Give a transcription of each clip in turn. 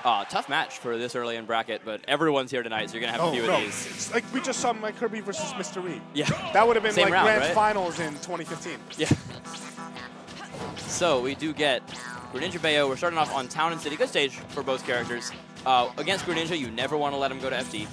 Tough match for this early in bracket, but everyone's here tonight, so you're going to have a few of these. It's like we just saw Mike Kirby versus Mr. E. Yeah. That would have been Same like round, grand right? finals in 2015. Yeah. So we do get Greninja Bayo. We're starting off on Town and City. Good stage for both characters. Against Greninja, you never want to let him go to FD.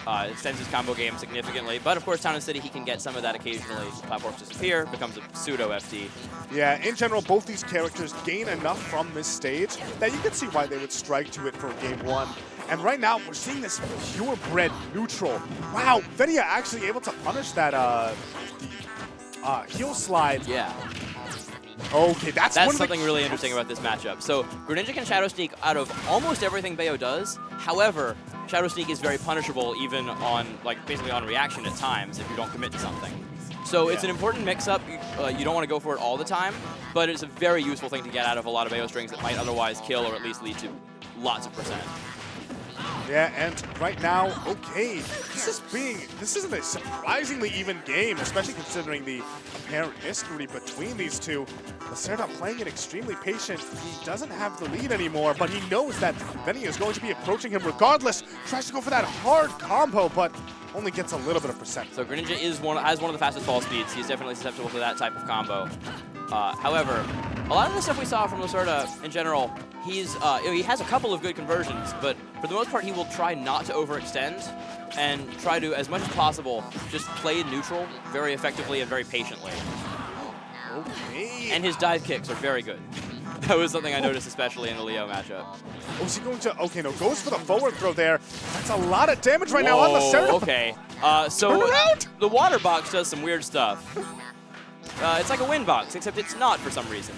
It extends his combo game significantly. But of course, Town and City, he can get some of that occasionally. Platforms disappear, becomes a pseudo FD. Yeah, in general, both these characters gain enough from this stage that you can see why they would strike to it for game one. And right now, we're seeing this purebred neutral. Wow, Venia actually able to punish that heel slide. Yeah. Okay, that's something really interesting about this matchup. So Greninja can Shadow Sneak out of almost everything Bayo does. However, Shadow Sneak is very punishable even on, like, basically on reaction at times if you don't commit to something. So it's an important mix-up. You don't want to go for it all the time, but it's a very useful thing to get out of a lot of Bayo strings that might otherwise kill or at least lead to lots of percent. Yeah, and right now, okay, this isn't a surprisingly even game, especially considering the apparent history between these two. Lacerta playing it extremely patient. He doesn't have the lead anymore, but he knows that Venia is going to be approaching him regardless. Tries to go for that hard combo, but only gets a little bit of percent. So Greninja has one of the fastest fall speeds. He's definitely susceptible to that type of combo. However, a lot of the stuff we saw from Lacerta in general, he has a couple of good conversions, but for the most part, he will try not to overextend and try to, as much as possible, just play neutral very effectively and very patiently. Okay. And his dive kicks are very good. That was something I noticed especially in the Leo matchup. Oh, is he going to? Okay, no, goes for the forward throw there. That's a lot of damage right now on Lacerta. Okay. So the water box does some weird stuff. It's like a wind box, except it's not for some reason.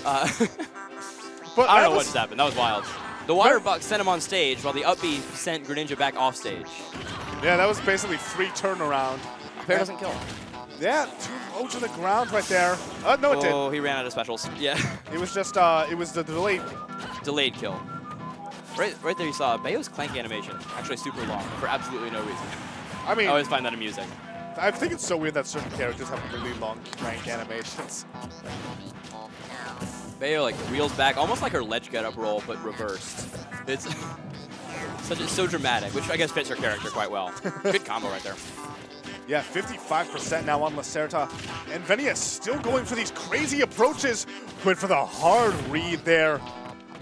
But I don't know what just happened. That was wild. The water box sent him on stage, while the up B sent Greninja back off stage. Yeah, that was basically free turnaround. Pair doesn't kill. Yeah, too low to the ground right there. No, it did. Oh, he ran out of specials. Yeah. It was just, it was the Delayed kill. Right there you saw Bayo's clank animation, actually super long, for absolutely no reason. I mean, I always find that amusing. I think it's so weird that certain characters have really long crank animations. Bayo like reels back, almost like her ledge get up roll, but reversed. It's so dramatic, which I guess fits her character quite well. Good combo right there. Yeah, 55% now on Lacerta. And Venia still going for these crazy approaches, but for the hard read there.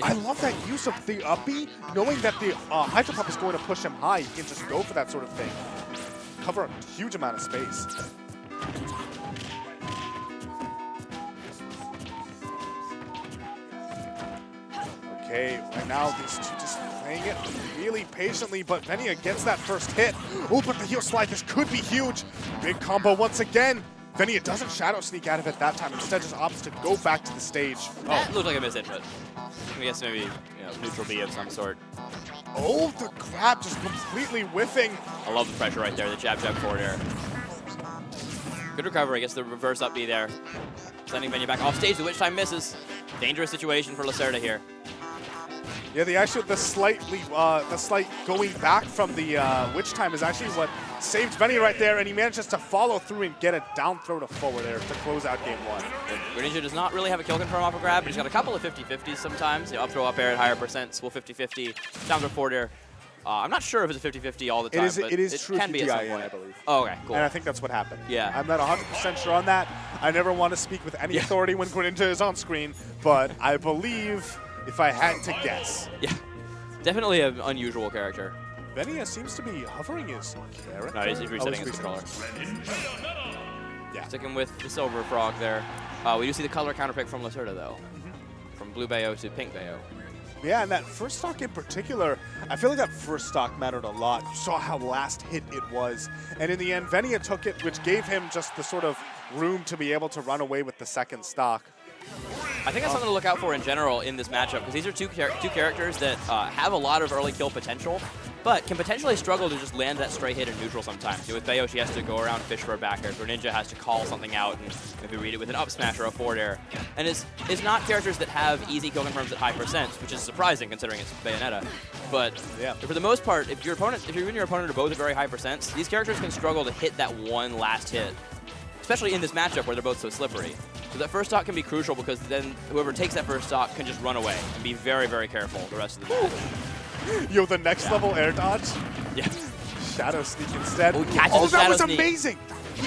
I love that use of the up B, knowing that the Hydro Pump is going to push him high. He can just go for that sort of thing. Cover a huge amount of space. Okay, right now these two just playing it really patiently, but Venia gets that first hit. Oh, but the heel slide, this could be huge. Big combo once again. Venia doesn't Shadow Sneak out of it that time. Instead, just opts to go back to the stage. That looked like a miss input. I guess maybe neutral B of some sort. Oh, the grab just completely whiffing. I love the pressure right there, the jab forward air. Good recovery, gets the reverse up B there. Sending Venia back off stage, the Witch Time misses. Dangerous situation for Lacerta here. Yeah, the slight going back from the Witch Time is actually what saved Venia right there, and he manages to follow through and get a down throw to forward air to close out game one. Greninja does not really have a kill confirm off a grab, but he's got a couple of 50-50s sometimes. Up throw, up air at higher percents, will 50-50, down throw forward air. I'm not sure if it's a 50-50 all the time, but it is true can be at some point. I believe. Oh, okay, cool. And I think that's what happened. Yeah. I'm not 100% sure on that. I never want to speak with any authority when Greninja is on screen, but I believe if I had to guess. Yeah, definitely an unusual character. Venia seems to be hovering his character. No, he's resetting his controller. Yeah. Sticking with the Silver Frog there. We do see the color counterpick from Lacerta, though. From Blue Bayo to Pink Bayo. Yeah, and that first stock in particular, I feel like that first stock mattered a lot. You saw how last hit it was. And in the end, Venia took it, which gave him just the sort of room to be able to run away with the second stock. I think that's something to look out for in general in this matchup, because these are two characters that have a lot of early kill potential, but can potentially struggle to just land that straight hit in neutral sometimes. With Bayo, she has to go around fish for a back air. Greninja has to call something out and maybe read it with an up smash or a forward air. And it's not characters that have easy kill confirms at high percents, which is surprising considering it's Bayonetta. But for the most part, if you and your opponent are both at very high percents, these characters can struggle to hit that one last hit, especially in this matchup where they're both so slippery. So that first stock can be crucial because then whoever takes that first stock can just run away and be very, very careful the rest of the match. Yo, the next level air dodge. Yeah. Shadow Sneak instead. Oh, he catches the that Shadow was Sneak. amazing.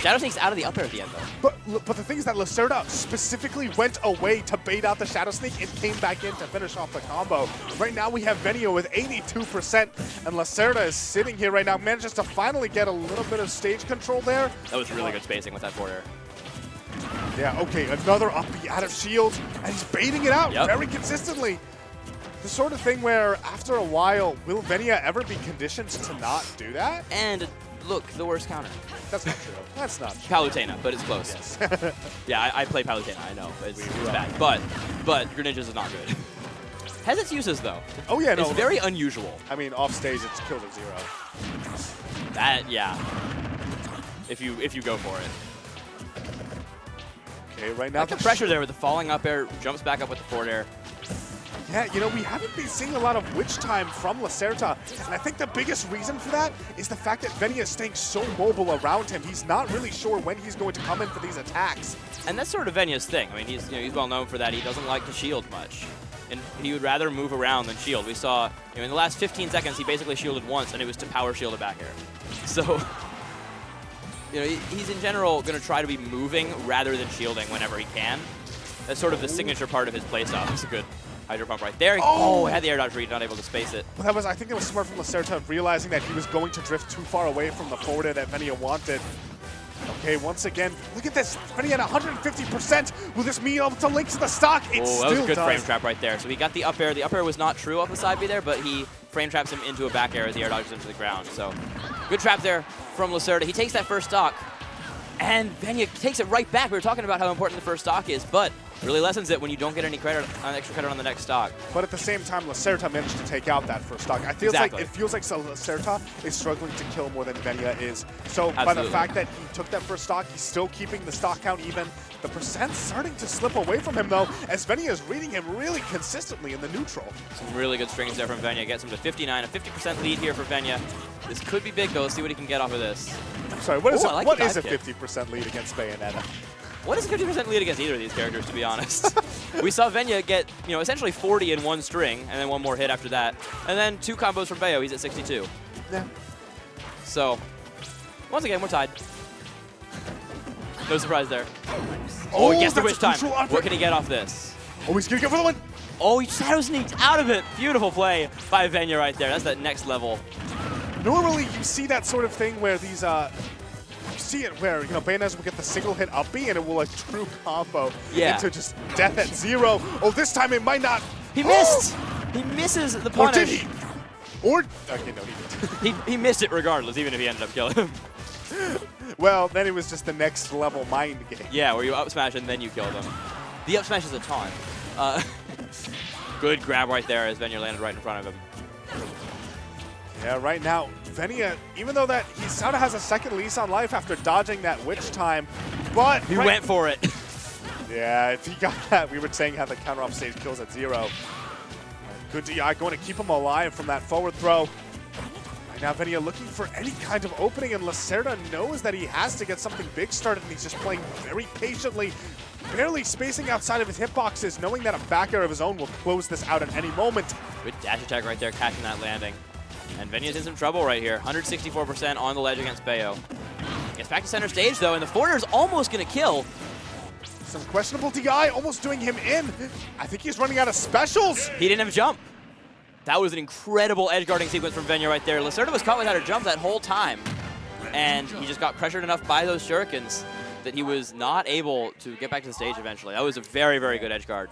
Shadow Sneak's out of the up air at the end, though. But the thing is that Lacerta specifically went away to bait out the Shadow Sneak and came back in to finish off the combo. Right now we have Venia with 82%, and Lacerta is sitting here right now, manages to finally get a little bit of stage control there. That was really good spacing with that forward air. Yeah, okay, another up B out of shield, and he's baiting it out very consistently. The sort of thing where after a while, will Venia ever be conditioned to not do that? And look, the worst counter. That's not true. That's not true. Palutena, but it's close. Yes. Yeah, I play Palutena, I know. It's bad. But Greninjas is not good. Has its uses, though. Oh, yeah, no. It's very unusual. I mean, off stage, it's killed at 0. That, yeah. If you go for it. Okay, right now Like the pressure there with the falling up air, jumps back up with the forward air. Yeah, you know, we haven't been seeing a lot of witch time from Lacerta, and I think the biggest reason for that is the fact that Venia is staying so mobile around him. He's not really sure when he's going to come in for these attacks. And that's sort of Venia's thing. I mean, he's well known for that. He doesn't like to shield much, and he would rather move around than shield. We saw, in the last 15 seconds, he basically shielded once, and it was to power shield a back air. So, he's in general going to try to be moving rather than shielding whenever he can. That's sort of the signature part of his playstyle. That's a good Hydro Pump right there. Oh, had the air dodge read, not able to space it. Well, I think it was smart from Lacerta realizing that he was going to drift too far away from the forward air that Venia wanted. Okay, once again, look at this. Venia at 150%. Will this be able to link to the stock? It still that was a good does. frame trap right there. So he got the up air. The up air was not true off the side B there, but he frame traps him into a back air as the air dodges into the ground. So good trap there from Lacerta. He takes that first stock, and Venia takes it right back. We were talking about how important the first stock is, but really lessens it when you don't get any extra credit on the next stock. But at the same time, Lacerta managed to take out that first stock. It feels like Lacerta is struggling to kill more than Venia is. So by the fact that he took that first stock, he's still keeping the stock count even. The percent's starting to slip away from him, though, as Venia is reading him really consistently in the neutral. Some really good strings there from Venia. Gets him to 59, a 50% lead here for Venia. This could be big, though. Let's see what he can get off of this. I'm sorry, what is a kick. 50% lead against Bayonetta? What is a 50% lead against either of these characters, to be honest? We saw Venia get, essentially 40 in one string, and then one more hit after that. And then 2 combos from Bayo, he's at 62. Yeah. So, once again, we're tied. No surprise there. Oh, he gets the witch time. What can he get off this? Oh, he's going to go for the one. Oh, he Shadow Sneaked out of it. Beautiful play by Venia right there. That's that next level. Normally, you see that sort of thing where these, you see it where, Bayonetta will get the single hit up B and it will true combo into just death at 0. Oh, this time it might not. He missed. He misses the punish. Or did he? Okay, no, he didn't. he missed it regardless, even if he ended up killing him. Well, then it was just the next level mind game. Yeah, where you up smash and then you kill them. The up smash is a taunt. Good grab right there as Venia landed right in front of him. Yeah, right now, Venia, even though that he sort of has a second lease on life after dodging that witch time, but he went for it. Yeah, if he got that, we were saying how the counter off stage kills at 0. Good DI going to keep him alive from that forward throw. Right now, Venia looking for any kind of opening, and Lacerta knows that he has to get something big started, and he's just playing very patiently, barely spacing outside of his hitboxes, knowing that a back air of his own will close this out at any moment. Good dash attack right there, catching that landing. And Venia's in some trouble right here. 164% on the ledge against Bayo. Gets back to center stage, though, and the forwarder's almost going to kill. Some questionable DI, almost doing him in. I think he's running out of specials. He didn't have a jump. That was an incredible edge guarding sequence from Venia right there. Lacerta was caught without a jump that whole time. And he just got pressured enough by those shurikens that he was not able to get back to the stage eventually. That was a very, very good edge guard.